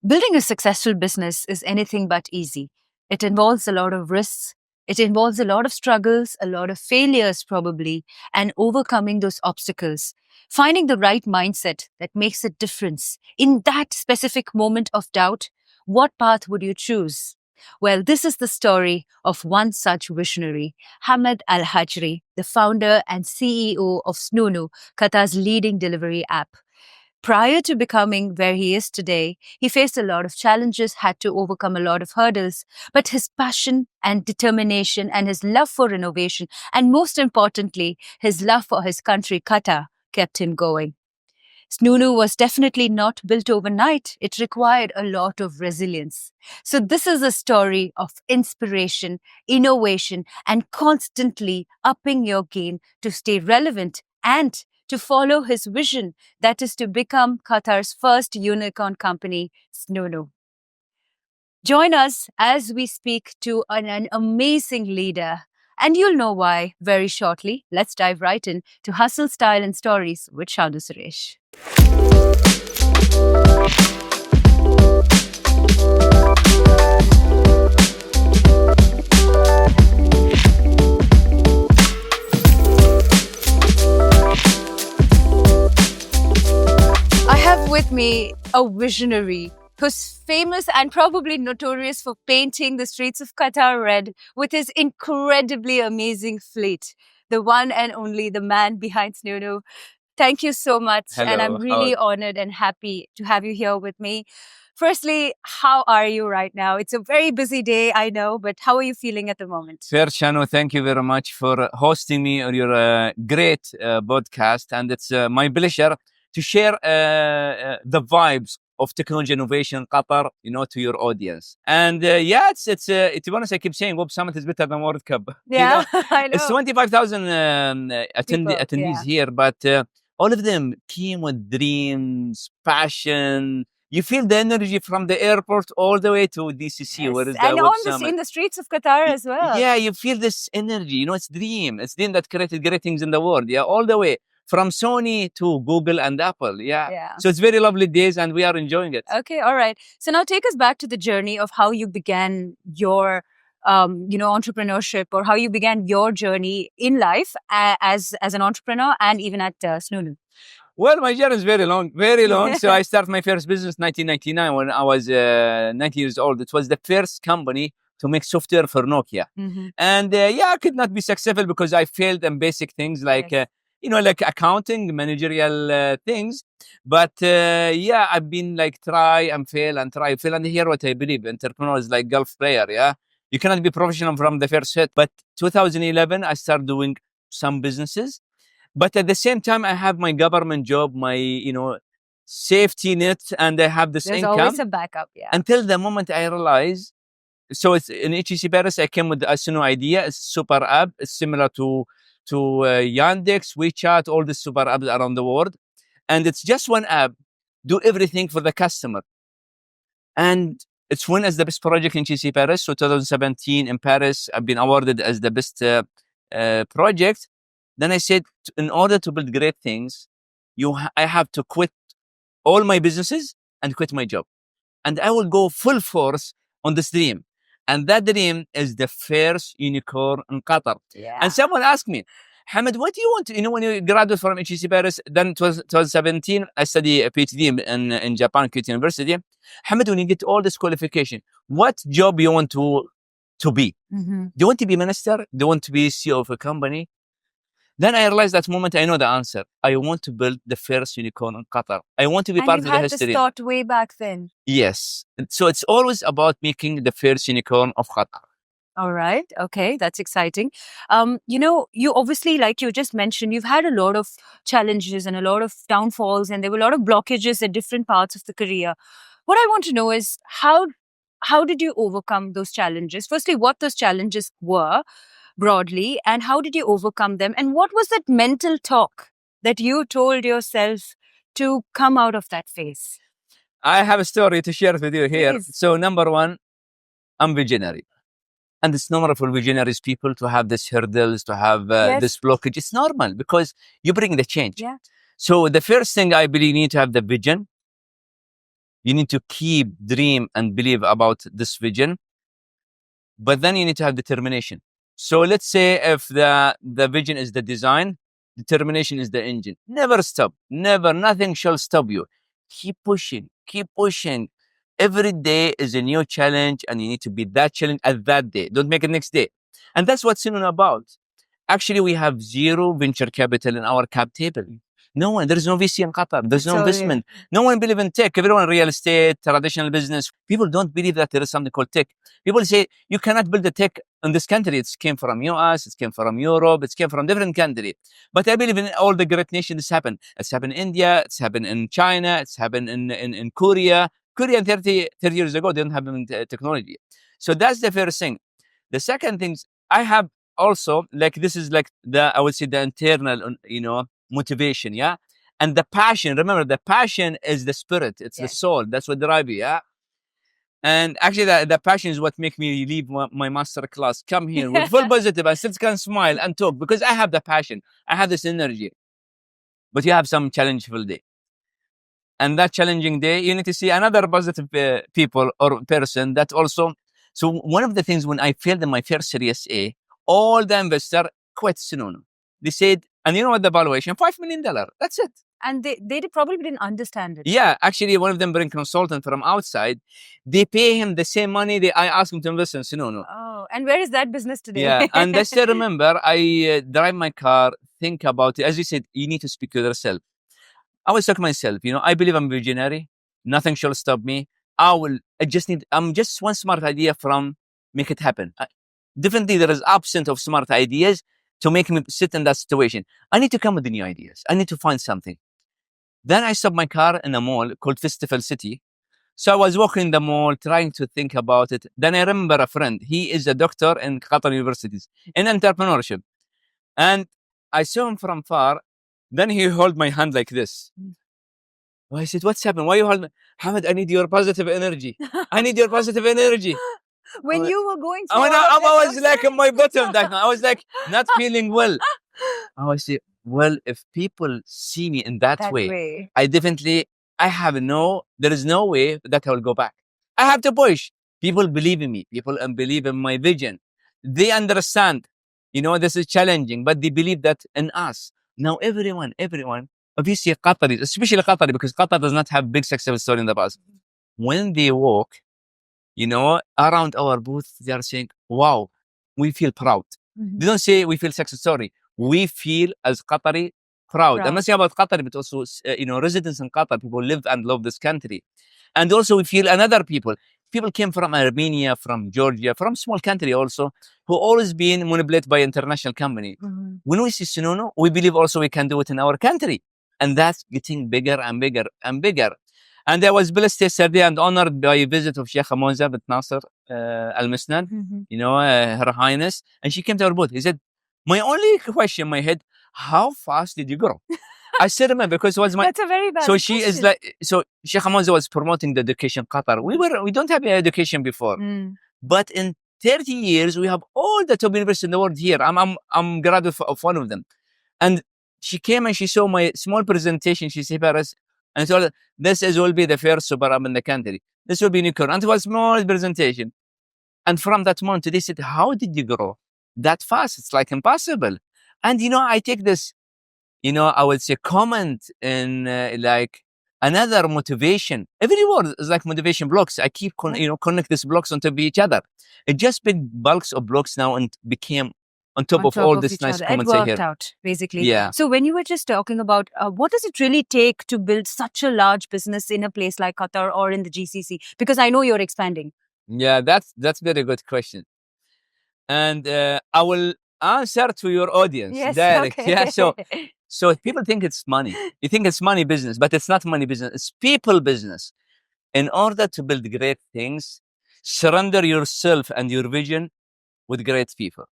Building a successful business is anything but easy. It involves a lot of risks. It involves a lot of struggles, a lot of failures, probably, and overcoming those obstacles. Finding the right mindset that makes a difference in that specific moment of doubt. What path would you choose? Well, this is the story of one such visionary, Hamad Al Hajri, the founder and CEO of Snoonu, Qatar's leading delivery app. Prior to becoming where he is today, he faced a lot of challenges, had to overcome a lot of hurdles, but his passion and determination and his love for innovation, and most importantly, his love for his country, Qatar, kept him going. Snoonu was definitely not built overnight. It required a lot of resilience. So this is a story of inspiration, innovation, and constantly upping your game to stay relevant and to follow his vision, that is to become Qatar's first unicorn company, Snoonu. Join us as we speak to an amazing leader. And you'll know why very shortly. Let's dive right in to Hustle, Style and Stories with Shanu Suresh. I have with me a visionary who's famous and probably notorious for painting the streets of Qatar red with his incredibly amazing fleet. The one and only, the man behind Snoonu. Thank you so much. And I'm Hello. really honored and happy to have you here with me. Firstly, how are you right now? It's a very busy day, I know, but how are you feeling at the moment? First, Shanu, thank you very much for hosting me on your great podcast. And it's my pleasure to share the vibes of technology innovation in Qatar, to your audience. And to be honest, I keep saying Web Summit is better than World Cup. Yeah, I know. It's 25,000 People, attendees yeah. here, but all of them came with dreams, passion. You feel the energy from the airport all the way to DCC, Yes. where is the And Web on Summit. in the streets of Qatar as well. Yeah, you feel this energy. It's dream. It's dream that created great things in the world. Yeah, all the way from Sony to Google and Apple. Yeah. So it's very lovely days, and we are enjoying it. Okay, all right. So now take us back to the journey of how you began your entrepreneurship, or how you began your journey in life as an entrepreneur and even at Snoonu. Well, my journey is very long, very long. So I started my first business in 1999 when I was 90 years old. It was the first company to make software for Nokia. And I could not be successful because I failed in basic things like, like accounting, managerial things. But I've been like try and fail and try and fail. And here what I believe, entrepreneur is like golf player, yeah? You cannot be professional from the first hit. But 2011, I started doing some businesses. But at the same time, I have my government job, my, safety net, and I have this There's income. always a backup, yeah. Until the moment I realize, so it's in HEC Paris, I came with the Asino idea. It's super app. It's similar to Yandex, WeChat, all the super apps around the world. And it's just one app, do everything for the customer. And it's won as the best project in HEC Paris. So 2017 in Paris, I've been awarded as the best project. Then I said, in order to build great things, I have to quit all my businesses and quit my job. And I will go full force on this dream. And that dream is the first unicorn in Qatar. Yeah. And someone asked me, Hamad, what do you want? When you graduate from HEC Paris, then 2017, I study a PhD in Japan, Kyoto University. Hamad, when you get all this qualification, what job you want to be? Do you want to be minister? Do you want to be CEO of a company? Then I realized that moment I know the answer. I want to build the first unicorn in Qatar. I want to be part of the history. And you had this thought way back then. Yes. So it's always about making the first unicorn of Qatar. All right. Okay. That's exciting. You obviously, like you just mentioned, you've had a lot of challenges and a lot of downfalls, and there were a lot of blockages at different parts of the career. What I want to know is how did you overcome those challenges? Firstly, what those challenges were broadly, and how did you overcome them? And what was that mental talk that you told yourself to come out of that phase? I have a story to share with you here. Please. So number one, I'm visionary. And it's normal for visionaries people to have these hurdles, to have this blockage. It's normal because you bring the change. Yeah. So the first thing I believe you need to have the vision. You need to keep dream and believe about this vision, but then you need to have determination. So let's say if the vision is the design, determination is the engine. Never stop. Never. Nothing shall stop you. Keep pushing. Keep pushing. Every day is a new challenge, and you need to be that challenge at that day. Don't make it next day. And that's what Snoonu about. Actually, we have zero venture capital in our cap table. No one. There is no VC in Qatar. There's no investment. No one believe in tech. Everyone real estate, traditional business. People don't believe that there is something called tech. People say you cannot build a tech in this country. It came from US. It came from Europe. It came from different country. But I believe in all the great nations. This happened. It's happened in India. It's happened in China. It's happened in Korea. Korea 30 years ago didn't have technology. So that's the first thing. The second thing, I have also, like, this is like I would say the internal, motivation, yeah, and the passion. Remember, the passion is the spirit, it's the soul. That's what drives you, yeah. And actually, the passion is what make me leave my master class, come here with full positive. I still can smile and talk because I have the passion. I have this energy. But you have some challenging day, and that challenging day, you need to see another positive people or person that also. So one of the things when I failed in my first Series A, all the investor quit Snoonu. They said, and you know what the valuation? $5 million. That's it. And they probably didn't understand it. Yeah, actually, one of them bring consultant from outside. They pay him the same money I asked him to invest in Snoonu. Oh, and where is that business today? Yeah, and I still remember, I drive my car, think about it. As you said, you need to speak to yourself. I was talking to myself, I believe I'm visionary. Nothing shall stop me. I'm just one smart idea from make it happen. Definitely there is absence of smart ideas to make me sit in that situation. I need to come with the new ideas. I need to find something. Then I stopped my car in a mall called Festival City. So I was walking in the mall, trying to think about it. Then I remember a friend. He is a doctor in Qatar universities in entrepreneurship. And I saw him from far. Then he held my hand like this. I said, what's happened? Why you hold me? Hamad, I need your positive energy. I need your positive energy. When you were going through I was like in my bottom. I was like not feeling well. I was say, well, if people see me in that way, there is no way that I will go back. I have to push. People believe in me. People believe in my vision. They understand, this is challenging, but they believe that in us. Now everyone, obviously Qataris, especially Qatar, because Qatar does not have big success story in the past. When they walk, around our booth, they are saying, wow, we feel proud. They don't say we feel success story. We feel as Qatari proud. I'm not saying about Qatar, but also, residents in Qatar, people live and love this country. And also we feel another people. People came from Armenia, from Georgia, from small country also, who always been manipulated by international company. When we see Snoonu, we believe also we can do it in our country. And that's getting bigger and bigger and bigger. And I was blessed yesterday and honored by a visit of Sheikh Moza bint Nasser Al Misnan, Her Highness. And she came to our booth. He said, my only question in my head, how fast did you grow? I still remember because it was my. That's a very bad So she question. is like, so Sheikh Moza was promoting the education Qatar. We don't have education before, but in 30 years we have all the top universities in the world here. I'm graduate of one of them, and she came and she saw my small presentation. She said, Paris, and told her, this will be the first super app in the country. This will be unicorn. And it was small presentation. And from that moment, they said, how did you grow that fast? It's like impossible. And, I take this, I would say comment in like another motivation. Every word is like motivation blocks. I keep, connect these blocks onto each other. It just big bulks of blocks now and became on top of all this nice comments I hear. It worked out, basically. Yeah. So when you were just talking about what does it really take to build such a large business in a place like Qatar or in the GCC? Because I know you're expanding. Yeah, that's very good question. And I will answer to your audience direct. Okay. Yeah, so people think it's money. You think it's money business, but it's not money business. It's people business. In order to build great things, surrender yourself and your vision with great people.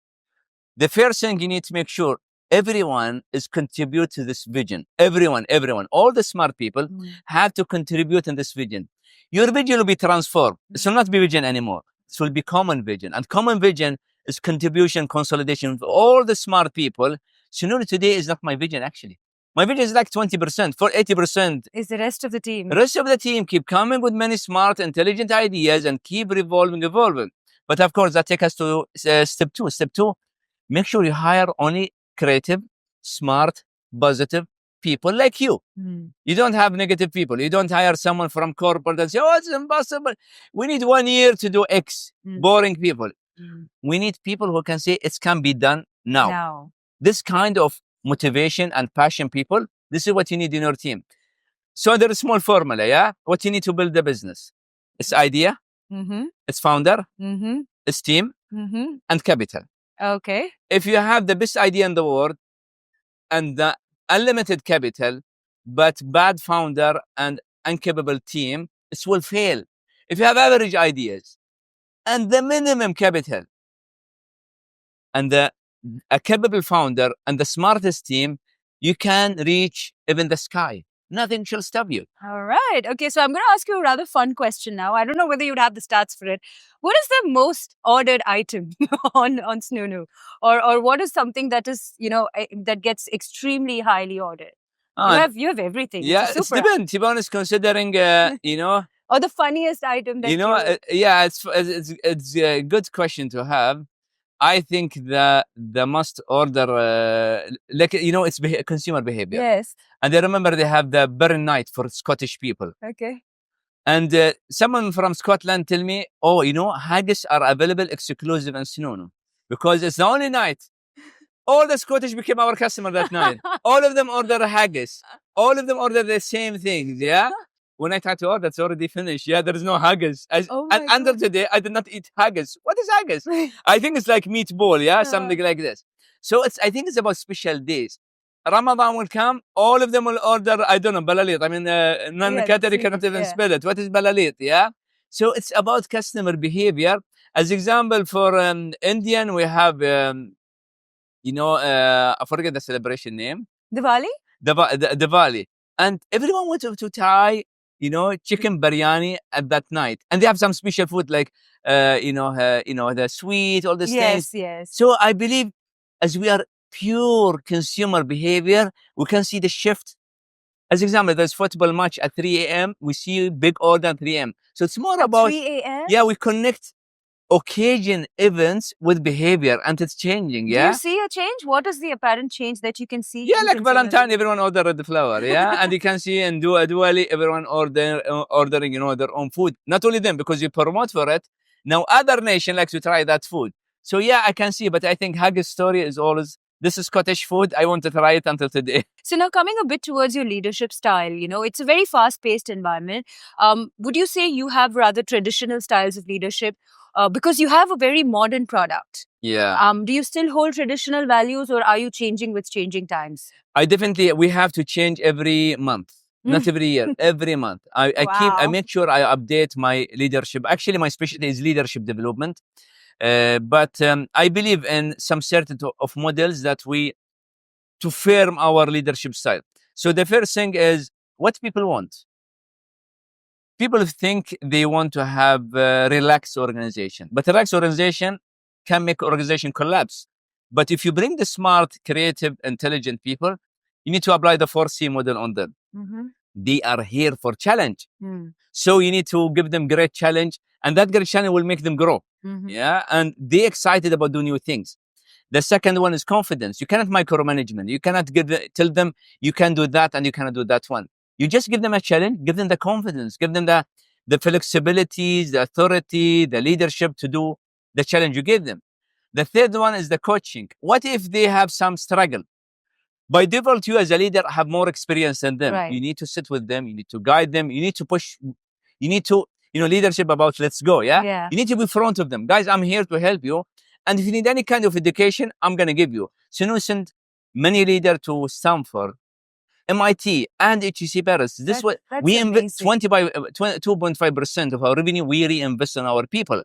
The first thing you need to make sure everyone is contribute to this vision. Everyone, all the smart people have to contribute in this vision. Your vision will be transformed. It will not be vision anymore. It will be common vision. And common vision is contribution, consolidation of all the smart people. Snoonu today is not my vision, actually. My vision is like 20%. For 80% is the rest of the team. the rest of the team keep coming with many smart, intelligent ideas and keep evolving. But of course, that takes us to step two. Step two, make sure you hire only creative, smart, positive people like you. You don't have negative people. You don't hire someone from corporate and say, oh, it's impossible. We need 1 year to do X. Boring people. We need people who can say it can be done now. This kind of motivation and passion people, this is what you need in your team. So there's a small formula, yeah? What you need to build the business. It's idea, it's founder, it's team, and capital. Okay. If you have the best idea in the world and the unlimited capital, but bad founder and incapable team, it will fail. If you have average ideas and the minimum capital and a capable founder and the smartest team, you can reach even the sky. Nothing shall stop you. All right. Okay, so I'm going to ask you a rather fun question now. I don't know whether you'd have the stats for it. What is the most ordered item on Snoonu? Or what is something that is, that gets extremely highly ordered? You have everything. Yeah, it's depends. To be honest, considering, or the funniest item that it's a good question to have. I think the must order, it's consumer behavior. Yes. And I remember they have the burn night for Scottish people. Okay. And someone from Scotland tell me, oh, haggis are available exclusive in Snoonu because it's the only night. All the Scottish became our customer that night. All of them order a haggis. All of them order the same things, yeah? When I tried to order, it's already finished. Yeah, there is no haggis. And under today, I did not eat haggis. What is haggis? I think it's like meatball, yeah? Something like this. So I think it's about special days. Ramadan will come, all of them will order, I don't know, balalit. I mean, non-Qatari cannot even spell it. What is balalit, yeah? So it's about customer behavior. As example, for Indian, we have, I forget the celebration name. Diwali? Diwali. And everyone wants to try, chicken biryani at that night. And they have some special food like, the sweet, all these things. Yes. So I believe as we are pure consumer behavior, we can see the shift. As example, there's football match at 3 a.m. We see big order at 3 a.m. So it's more about 3 a.m. Yeah, we connect occasion events with behavior and it's changing. Yeah. Do you see a change? What is the apparent change that you can see? Yeah, like Valentine, everyone order red flower. Yeah. And you can see in Diwali, everyone ordering, their own food. Not only them, because you promote for it. Now other nation likes to try that food. So yeah, I can see, but I think haggis story is always, this is Scottish food. I want to try it until today. So now coming a bit towards your leadership style, it's a very fast-paced environment. Would you say you have rather traditional styles of leadership because you have a very modern product? Yeah. Do you still hold traditional values or are you changing with changing times? We have to change every month. Not every year, every month. I make sure I update my leadership. Actually, my specialty is leadership development. But I believe in some certain of models that to firm our leadership style. So the first thing is what people want. People think they want to have a relaxed organization, but a relaxed organization can make organization collapse. But if you bring the smart, creative, intelligent people, you need to apply the 4C model on them. They are here for challenge. So you need to give them great challenge, and that great challenge will make them grow. Yeah, and they're excited about doing new things. The second one is confidence. You cannot micromanagement. You cannot tell them you can do that and you cannot do that one. You just give them a challenge, give them the confidence, give them the flexibilities, the authority, the leadership to do the challenge you give them. The third one is the coaching. What if they have some struggle? By default, you as a leader have more experience than them. Right. You need to sit with them. You need to guide them. You need to push. You need to, leadership about let's go. Yeah. You need to be in front of them. Guys, I'm here to help you. And if you need any kind of education, I'm going to give you. Snoonu sent many leaders to Stanford, MIT, and HEC Paris. We invest 2.5% of our revenue. We reinvest in our people.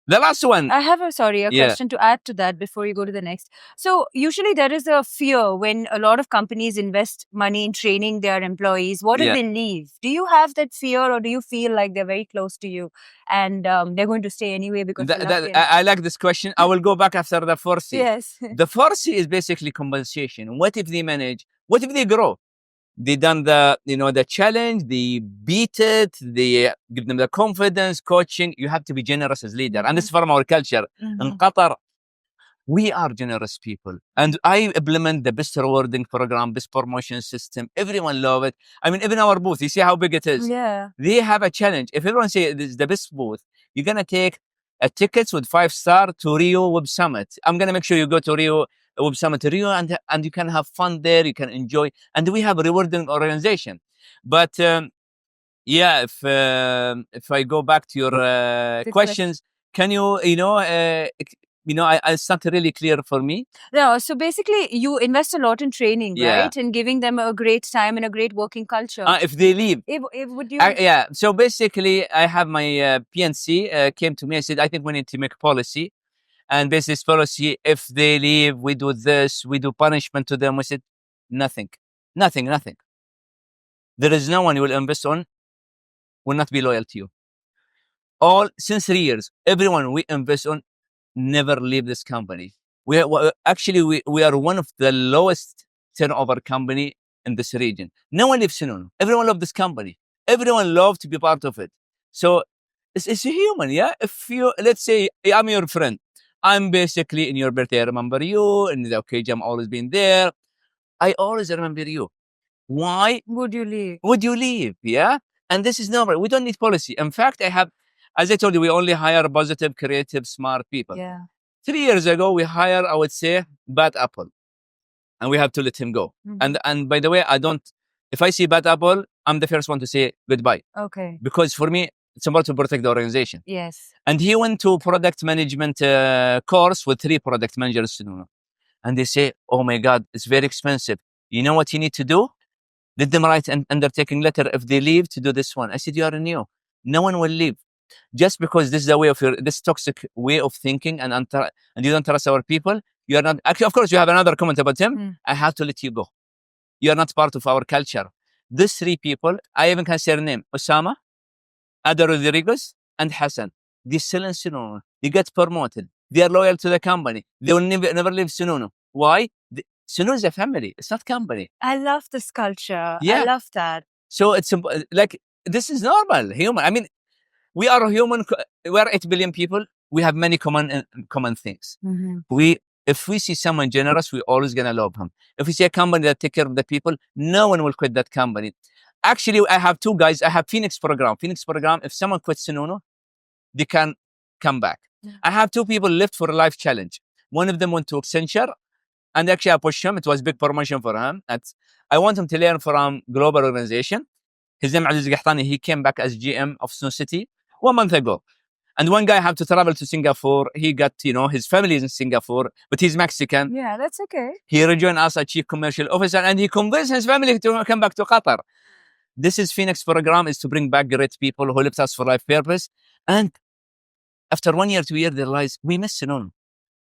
The last one. I have a Yeah. question to add to that before you go to the next. So usually there is a fear when a lot of companies invest money in training their employees. What if Yeah. they leave? Do you have that fear, or do you feel like they're very close to you and they're going to stay anyway because they love the I like this question. I will go back after the 4C. Yes. The 4C is basically compensation. What if they manage? What if they grow? They done the challenge, they beat it, they give them the confidence, coaching. You have to be generous as leader. And this is from our culture. In Qatar, we are generous people. And I implement the best rewarding program, best promotion system. Everyone love it. I mean, even our booth, you see how big it is. Yeah. They have a challenge. If everyone say this is the best booth, you're going to take a tickets with 5-star to Rio Web Summit. I'm going to make sure you go to Rio Web Summit to Rio, and you can have fun there. You can enjoy. And we have a rewarding organization. But yeah, if I go back to your questions, can you, it's not really clear for me. No, so basically you invest a lot in training, Yeah. right? And giving them a great time and a great working culture. If they leave. If would you? Yeah. So basically, I have my PNC came to me and said, I think we need to make policy. And basically, this policy, if they leave, we do this, we do punishment to them. We said, nothing. There is no one you will invest on, will not be loyal to you. All since 3 years, everyone we invest on never leave this company. We are one of the lowest turnover company in this region. No one leaves Snoonu. Everyone loves this company. Everyone loves to be part of it. So it's a human, yeah. If you, let's say I'm your friend, I'm basically in your birthday, I remember you, and the occasion I'm always been there. I always remember you. Why would you leave? Yeah. And this is normal. We don't need policy. In fact, as I told you, we only hire positive, creative, smart people. Yeah. 3 years ago, we hired, I would say, bad apple, and we have to let him go. And by the way, if I see bad apple, I'm the first one to say goodbye. Okay. Because for me, it's important to protect the organization. Yes. And he went to product management course with 3 product managers, and they say, oh my God, it's very expensive. You know what you need to do? Let them write an undertaking letter if they leave to do this one. I said, you are new. No one will leave. Just because this is the way of this toxic way of thinking, and you don't trust our people, you are not. Actually, of course, you have another comment about him. I have to let you go. You are not part of our culture. These 3 people, I even can say their name: Osama, Ada Rodriguez, and Hassan. They still in Snoonu. They get promoted. They are loyal to the company. They will never leave Snoonu. Why? Snoonu is a family. It's not company. I love this culture. Yeah. I love that. So it's like, this is normal, human. I mean, we are human. We are 8 billion people. We have many common things. If we see someone generous, we're always going to love him. If we see a company that take care of the people, no one will quit that company. Actually, I have 2 guys. I have Phoenix program. If someone quits Snoonu, they can come back. I have 2 people left for a life challenge. One of them went to Accenture, and actually I pushed him. It was a big promotion for him. I want him to learn from global organization. His name Aziz Gahtani. He came back as GM of Snow City 1 month ago. And one guy had to travel to Singapore. He got, his family is in Singapore, but he's Mexican. Yeah, that's okay. He rejoined us as chief commercial officer, and he convinced his family to come back to Qatar. This is Phoenix program, is to bring back great people who left us for life purpose. And after 1 year, 2 years, they realize we miss Snoonu.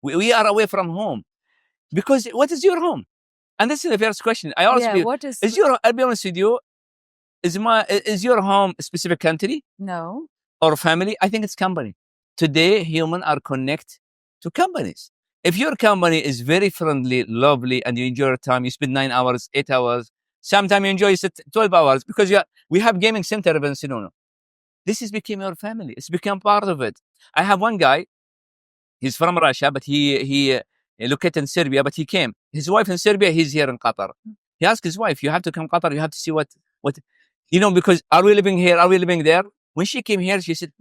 We are away from home. Because what is your home? And this is the first question. I ask you, I'll be honest with you, is your home a specific country? No. Or family? I think it's company. Today, humans are connected to companies. If your company is very friendly, lovely, and you enjoy your time, you spend 9 hours, 8 hours, sometimes you enjoy 12 hours, because we have gaming center in Snoonu. This has become your family. It's become part of it. I have one guy, he's from Russia, but he located in Serbia, but he came. His wife in Serbia, he's here in Qatar. He asked his wife, you have to come Qatar, you have to see what, because are we living here? Are we living there? When she came here, she said,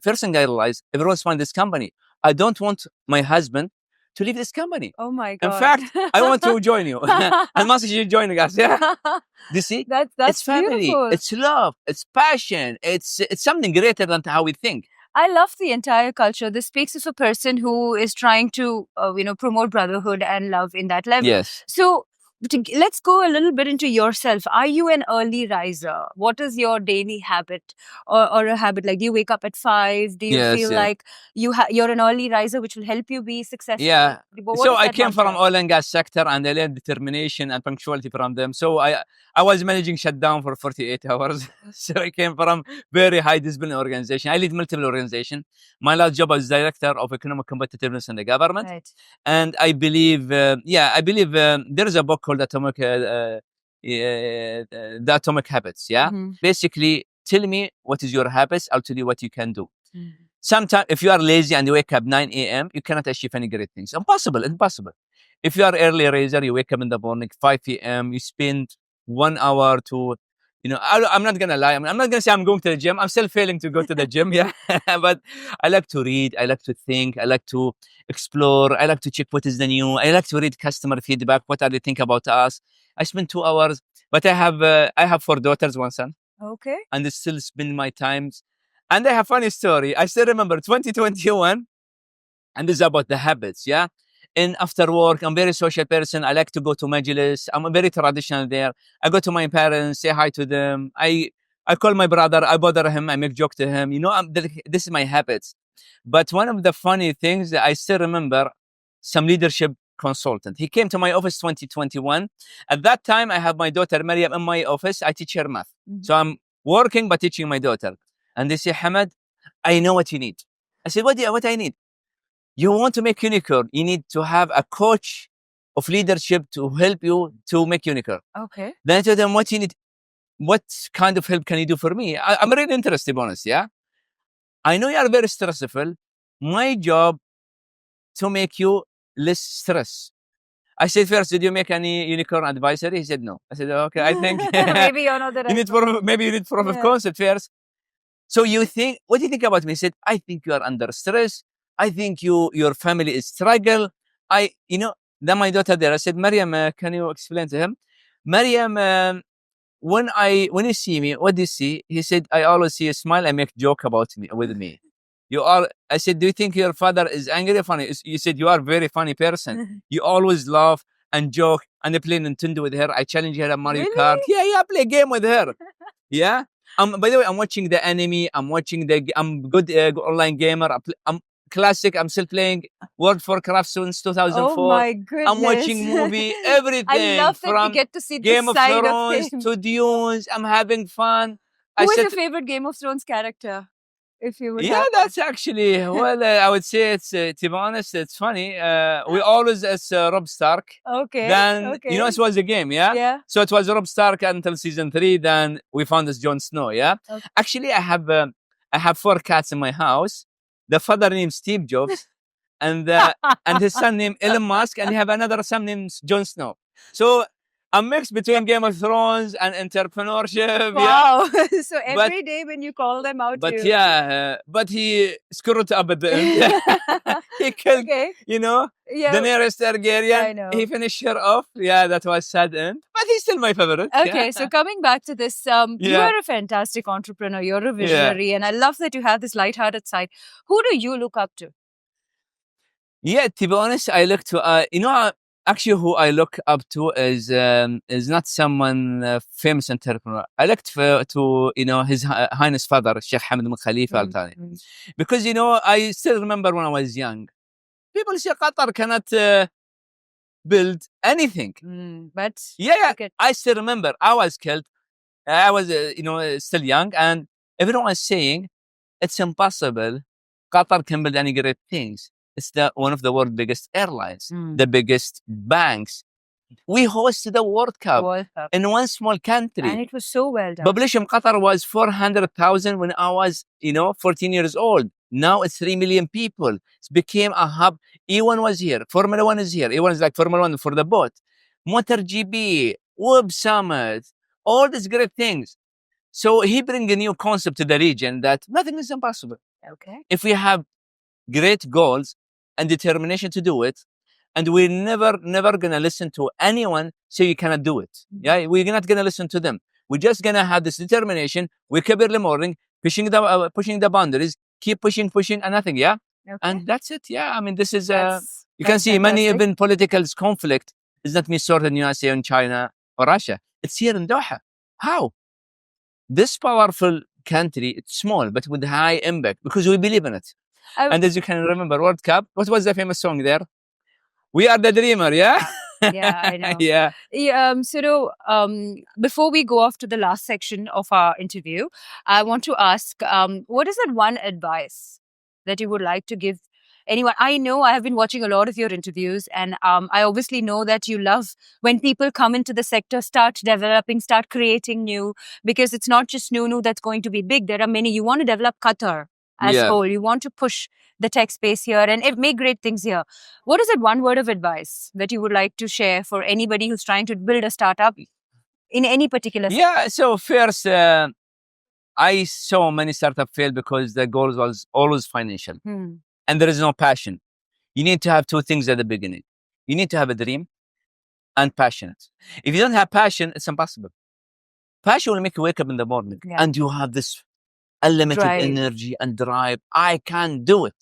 first thing I realized, everyone's finding this company. I don't want my husband to leave this company. Oh my God. In fact, I want to join you. And Masi, she's joining us. Yeah. Do you see? That's it's family. Beautiful. It's love. It's passion. It's something greater than how we think. I love the entire culture. This speaks of a person who is trying to, promote brotherhood and love in that level. Yes. So let's go a little bit into yourself. Are you an early riser? What is your daily habit, or a habit like, do you wake up at 5? Do you Yes, feel yeah. like you're an early riser, which will help you be successful? Yeah. What So is I that came from mantra? oil and gas sector, and I learned determination and punctuality from them. So I was managing shutdown for 48 hours. So I came from very high discipline organization. I lead multiple organization. My last job was director of economic competitiveness in the government. Right. And I believe, I believe there is a book called The Atomic Habits. Yeah. Mhm. Basically, tell me what is your habits. I'll tell you what you can do. Mhm. Sometimes, if you are lazy and you wake up 9 a.m., you cannot achieve any great things. Impossible, impossible. If you are early riser, you wake up in the morning 5 p.m., you spend 1 hour to, I'm not gonna lie. I'm not gonna say I'm going to the gym. I'm still failing to go to the gym, yeah. But I like to read. I like to think. I like to explore. I like to check what is the new. I like to read customer feedback. What are they think about us? I spend 2 hours, but I have 4 daughters, one son, Okay. and I still spend my times. And I have funny story. I still remember 2021, and this is about the habits, yeah. And after work, I'm very social person. I like to go to majlis. I'm very traditional there. I go to my parents, say hi to them. I call my brother. I bother him. I make joke to him. This is my habits. But one of the funny things that I still remember, some leadership consultant. He came to my office 2021. At that time, I have my daughter Maryam in my office. I teach her math. Mhm. So I'm working but teaching my daughter. And they say, Hamad, I know what you need. I said, what I need? You want to make unicorn, you need to have a coach of leadership to help you to make unicorn. Okay. Then I told them, what you need, what kind of help can you do for me? I'm really interested, to be honest, yeah? I know you are very stressful. My job to make you less stress. I said, first, did you make any unicorn advisory? He said, no. I said, okay, I think Maybe you're not the right person. maybe you need proof of Yeah. concept first. So what do you think about me? He said, I think you are under stress. I think your family is struggle. Then my daughter there, I said, Mariam, can you explain to him? Mariam, when you see me, what do you see? He said, I always see a smile. I make joke about me with me. I said, do you think your father is angry or funny? You said, you are a very funny person. You always laugh and joke and I play Nintendo with her. I challenge her at Mario Kart. Really? Yeah, I play game with her. Yeah. By the way, I'm watching the anime. I'm good online gamer. I'm classic. I'm still playing World of Warcraft since Oh 2004. my goodness. I'm watching movie, everything. I love that we from get to see Game this of side of Thrones him. to Dunes. I'm having fun. Who is your favorite Game of Thrones character? If you would Yeah, have that's actually, well, I would say it's, to be honest, it's funny. We always as Rob Stark. Okay. Then, Okay. it was a game, yeah? Yeah. So it was Rob Stark until season 3. Then we found this Jon Snow, yeah? Okay. Actually, I have 4 cats in my house. The father named Steve Jobs, and and his son named Elon Musk, and he have another son named Jon Snow. So a mix between Game of Thrones and entrepreneurship. Yeah. Wow. So every day when you call them out, But you. yeah, but he screwed up at the end. He killed, Okay. the nearest Targaryen. I know. He finished her off. Yeah, that was sad end. But he's still my favorite. Okay, Yeah. so coming back to this, you Yeah. are a fantastic entrepreneur. You're a visionary, and I love that you have this light-hearted side. Who do you look up to? Yeah, to be honest, I look to actually who I look up to is not someone famous entrepreneur. I look to His Highness Father Sheikh Hamad bin Khalifa Al Thani, because I still remember when I was young, people say Qatar cannot build anything. But Yeah, okay. I still remember I was killed. I was still young, and everyone was saying it's impossible. Qatar can build any great things. It's one of the world's biggest airlines, the biggest banks. We hosted the World Cup in one small country. And it was so well done. Population of Qatar was 400,000 when I was, 14 years old. Now it's 3 million people. It became a hub. E1 was here. Formula 1 is here. E1 is like Formula 1 for the boat. MotoGP, Web Summit, all these great things. So he bring a new concept to the region that nothing is impossible. Okay. If we have great goals and determination to do it, and we're never gonna listen to anyone say you cannot do it. Yeah, we're not gonna listen to them. We're just gonna have this determination. Wake up early morning, pushing the boundaries, keep pushing, and nothing. Yeah, Okay. and that's it. Yeah, I mean, this is That's you can see many fantastic. even political conflict. It's not me sorted in USA or in China or Russia. It's here in Doha. How? This powerful country, it's small, but with high impact because we believe in it. And as you can remember, World Cup, what was the famous song there? We are the dreamer, yeah? Yeah, I know. Yeah. Before we go off to the last section of our interview, I want to ask, what is that one advice that you would like to give anyone? I know I have been watching a lot of your interviews, and I obviously know that you love when people come into the sector, start developing, start creating new, because it's not just Snoonu that's going to be big. There are many. You want to develop Qatar as Yeah. whole. You want to push the tech space here and make great things here. What is that one word of advice that you would like to share for anybody who's trying to build a startup in any particular sector? Yeah. So first, I saw many startups fail because the goal was always financial, and there is no passion. You need to have two things at the beginning. You need to have a dream and passionate. If you don't have passion, it's impossible. Passion will make you wake up in the morning, and you have this unlimited energy and drive. I can do it.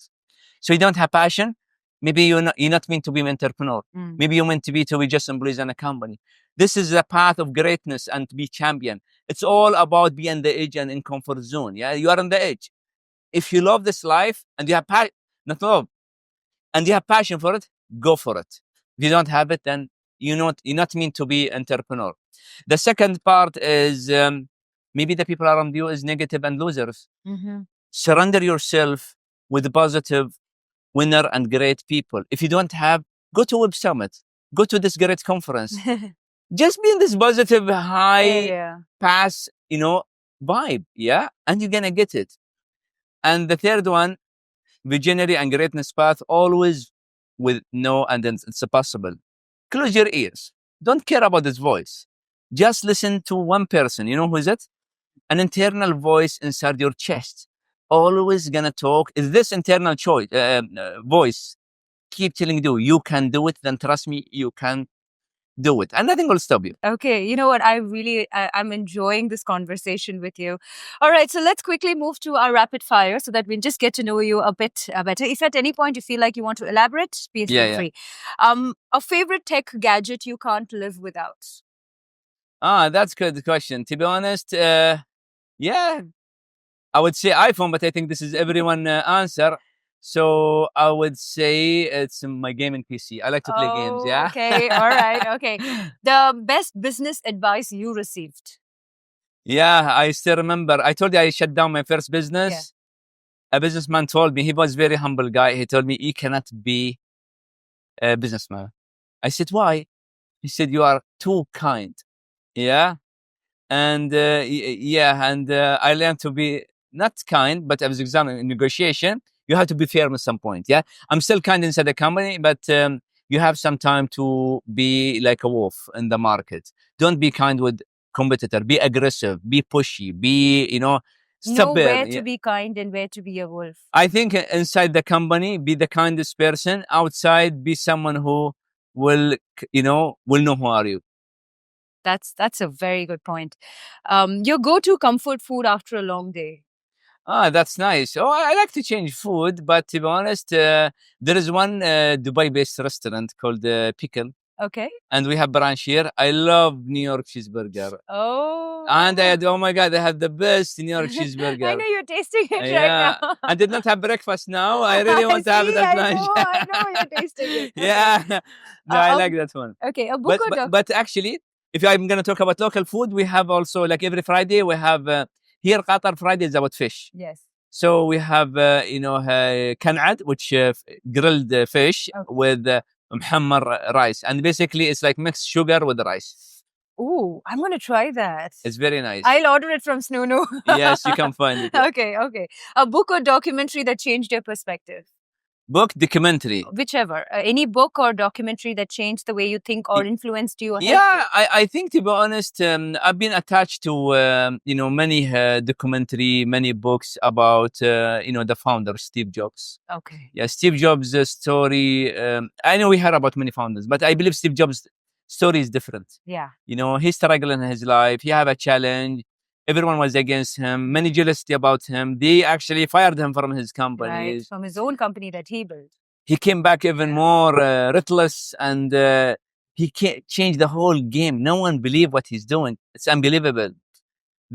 So you don't have passion. Maybe you're not meant to be an entrepreneur. Maybe you're meant to be just employees in a company. This is the path of greatness and to be champion. It's all about being on the edge and in comfort zone. Yeah, you are on the edge. If you love this life and you have not love, and you have passion for it, go for it. If you don't have it, then you're not meant to be entrepreneur. The second part is maybe the people around you is negative and losers. Surrender yourself with positive winner and great people. If you don't have, go to Web Summit, go to this great conference. Just be in this positive high pass, vibe, yeah, and you're gonna get it. And the third one, visionary and greatness path, always with no, and then it's possible. Close your ears. Don't care about this voice. Just listen to one person. You know who is it? An internal voice inside your chest. Always gonna talk. Is this internal voice keep telling you can do it? Then trust me, you can do it, and nothing will stop you. Okay, you know what? I'm enjoying this conversation with you. All right, so let's quickly move to our rapid fire so that we just get to know you a bit better. If at any point you feel like you want to elaborate, please feel free. A favorite tech gadget you can't live without? That's a good question. To be honest, yeah, I would say iPhone, but I think this is everyone answer. So I would say it's my gaming PC. I like to play games. Yeah. Okay. All right. Okay. The best business advice you received? Yeah, I still remember. I told you I shut down my first business. A businessman told me, he was a very humble guy. He told me, you cannot be a businessman. I said, why? He said, you are too kind. Yeah. And I learned to be not kind, but I was examining in negotiation. You have to be fair at some point. Yeah, I'm still kind inside the company, but you have some time to be like a wolf in the market. Don't be kind with competitor. Be aggressive. Be pushy. Be stubborn. Know where to be kind and where to be a wolf. I think inside the company, be the kindest person. Outside, be someone who will know who are you. That's a very good point. Your go-to comfort food after a long day? That's nice. Oh, I like to change food, but to be honest, there is one Dubai-based restaurant called Pickle. Okay. And we have branch here. I love New York cheeseburger. Oh. And oh my God, they have the best New York cheeseburger. I know you're tasting it right now. I did not have breakfast now. I really want to have it at lunch. I know you're tasting it. Yeah. No, I like that one. Okay, a book but actually, if I'm going to talk about local food, we have also, like every Friday, we have, here Qatar Friday is about fish. Yes. So we have, kan'ad, which grilled fish with muhammar rice. And basically, it's like mixed sugar with rice. Ooh, I'm going to try that. It's very nice. I'll order it from Snoonu. Yes, you can find it. Okay. A book or documentary that changed your perspective? Book, documentary. Whichever. Any book or documentary that changed the way you think or influenced you? Yeah, I think, to be honest, I've been attached to, many documentary, many books about, the founder, Steve Jobs. Okay. Yeah, Steve Jobs' story. I know we heard about many founders, but I believe Steve Jobs' story is different. Yeah. He struggled in his life. He had a challenge. Everyone was against him. Many jealousy about him. They actually fired him from his company. Right, from his own company that he built. He came back even more ruthless, and he can't change the whole game. No one believe what he's doing. It's unbelievable.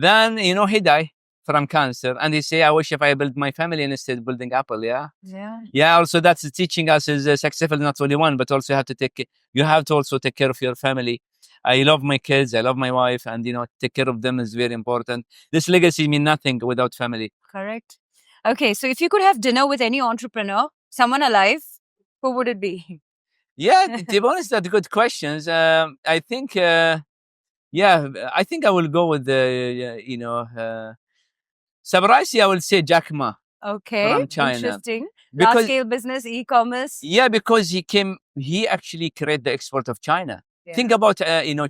Then, he died from cancer. And he say, I wish if I built my family instead of building Apple. Yeah. Yeah. Yeah. Also, that's teaching us is successful, not only one, but also you have to also take care of your family. I love my kids. I love my wife, and take care of them is very important. This legacy mean nothing without family. Correct. Okay, so if you could have dinner with any entrepreneur, someone alive, who would it be? Yeah, to be honest, that's good questions. I think, I think I will go with Sabraisi. I will say Jack Ma Okay, from China. interesting. Large Because scale business, e-commerce. yeah, because he actually created the export of China. Yeah. Think about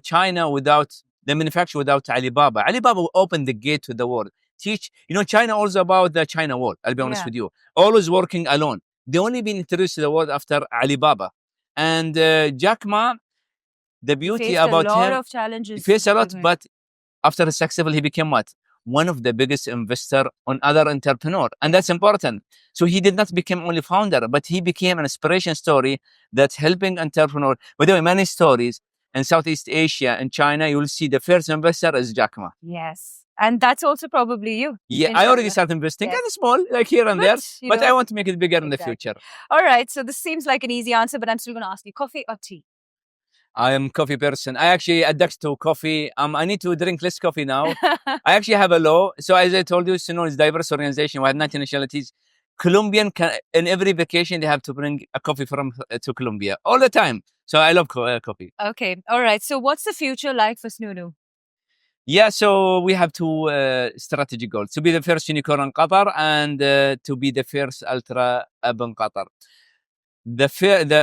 China without the manufacture, without Alibaba. Alibaba will open the gate to the world. China also about the China wall. I'll be honest with you. Always working alone. They only been introduced to the world after Alibaba. And Jack Ma, the beauty about a lot him, of challenges. he faced a lot, but after successful, he became what? One of the biggest investor on other entrepreneur. And that's important. So he did not become only founder, but he became an inspiration story that's helping entrepreneur. By the way, many stories in Southeast Asia and China, you will see the first investor is Jack Ma. Yes. And that's also probably you. Yeah, I already started investing, kind of small, like here and there, but I want to make it bigger in the future. All right. So this seems like an easy answer, but I'm still going to ask you, coffee or tea? I am a coffee person. I actually addict to coffee. I need to drink less coffee now. I actually have a law. So as I told you, Snoonu is a diverse organization. We have 90 nationalities. Colombian, in every vacation, they have to bring a coffee from to Colombia all the time. So I love coffee. Okay. All right. So what's the future like for Snoonu? Yeah, so we have two strategic goals: to be the first unicorn in Qatar and to be the first ultra app in Qatar.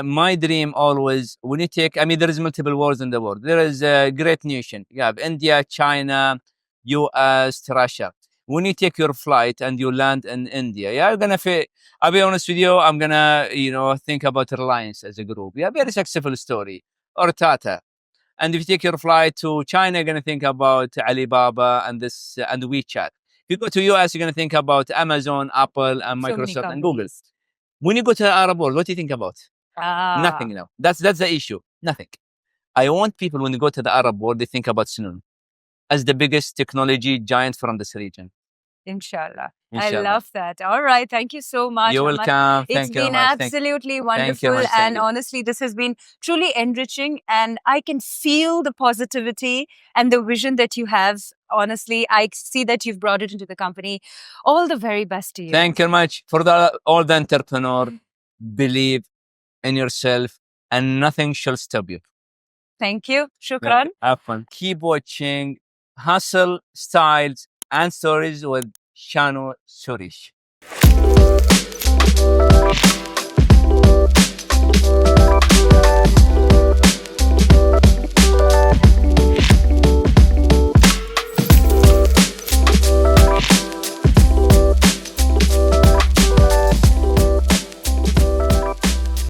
My dream always, when you take, there is multiple wars in the world. There is a great nation. You have India, China, US, Russia. When you take your flight and you land in India, I'll be honest with you, I'm gonna, think about Reliance as a group. Yeah, very successful story. Or Tata. And if you take your flight to China, you're gonna think about Alibaba and WeChat. If you go to US, you're gonna think about Amazon, Apple, and Microsoft and Google. When you go to the Arab world, what do you think about? Nothing now. That's the issue. Nothing. I want people, when they go to the Arab world, they think about Snoonu as the biggest technology giant from this region. Inshallah. I love that. All right. Thank you so much. You're welcome. It's been absolutely wonderful. And honestly, this has been truly enriching. And I can feel the positivity and the vision that you have. Honestly, I see that you've brought it into the company. All the very best to you. Thank you much. For all the entrepreneur, believe in yourself and nothing shall stop you. Thank you. Shukran. Have fun. Keep watching Hustle, Styles, and Stories with Shanu, Suresh.